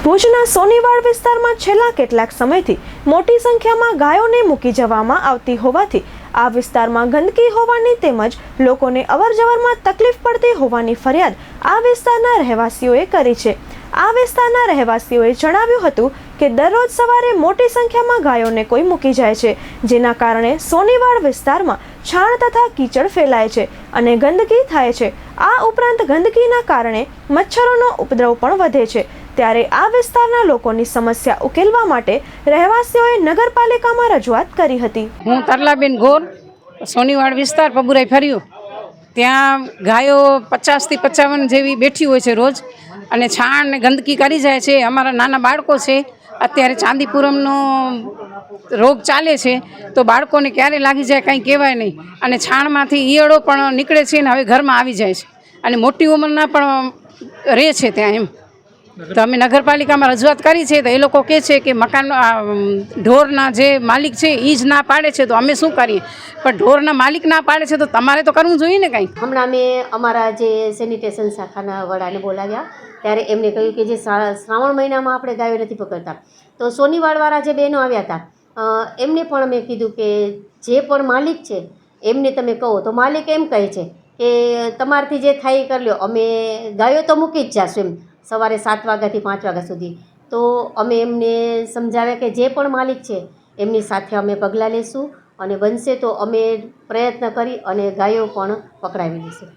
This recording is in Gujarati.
ભુજના સોનીવાડ વિસ્તારમાં છેલ્લા કેટલાક સમયથી મોટી સંખ્યામાં ગાયોને મૂકી જવામાં આવતી હોવાથી આ વિસ્તારમાં ગંદકી હોવાની તેમજ લોકોને અવરજવરમાં તકલીફ પડતી હોવાની ફરિયાદ આ વિસ્તારના રહેવાસીઓએ કરી છે। આ વિસ્તારના રહેવાસીઓએ જણાવ્યું હતું કે દરરોજ સવારે મોટી સંખ્યામાં ગાયોને કોઈ મૂકી જાય છે, જેના કારણે સોનીવાડ વિસ્તારમાં છાણ તથા કીચડ ફેલાય છે અને ગંદકી થાય છે। આ ઉપરાંત ગંદકીના કારણે મચ્છરોનો ઉપદ્રવ પણ વધે છે। ત્યારે આ વિસ્તારના લોકોની સમસ્યા ઉકેલવા માટે રહેવાસીઓએ નગરપાલિકામાં રજૂઆત કરી હતી। હું તરલાબેન ગોર, સોનીવાડ વિસ્તાર પબુરાઈ ફર્યું, ત્યાં ગાયો 50 થી 55 જેવી બેઠી હોય છે રોજ, અને છાણ ને ગંદકી કરી જાય છે। અમારા નાના બાળકો છે, અત્યારે ચાંદીપુરમનો રોગ ચાલે છે, તો બાળકોને ક્યારે લાગી જાય કંઈ કહેવાય નહીં, અને છાણમાંથી ઈયળો પણ નીકળે છે ને હવે ઘરમાં આવી જાય છે, અને મોટી ઉંમરના પણ રહે છે ત્યાં એમ। તો અમે નગરપાલિકામાં રજૂઆત કરી છે, તો એ લોકો કહે છે કે મકાન ઢોરના જે માલિક છે એ જ ના પાડે છે, તો અમે શું કરીએ? પણ ઢોરના માલિક ના પાડે છે તો તમારે તો કરવું જોઈએ ને કંઈ। હમણાં મેં અમારા જે સેનિટેશન શાખાના વડાને બોલાવ્યા, ત્યારે એમને કહ્યું કે જે શ્રાવણ મહિનામાં આપણે ગાયો નથી પકડતા, તો સોનીવાડવાળા જે બહેનો આવ્યા હતા એમને પણ મેં કીધું કે જે પણ માલિક છે એમને તમે કહો, તો માલિક એમ કહે છે કે તમારથી જે થાય એ કરી લો, અમે ગાયો તો મૂકી જ જાશું એમ સવારે 7 વાગ્યાથી 5 વાગ્યા સુધી। તો અમે એમને સમજાવ્યા કે જે પણ માલિક છે એમની સાથે અમે પગલાં લેશું, અને બનશે તો અમે પ્રયત્ન કરી અને ગાયો પણ પકડાવી લઈશું।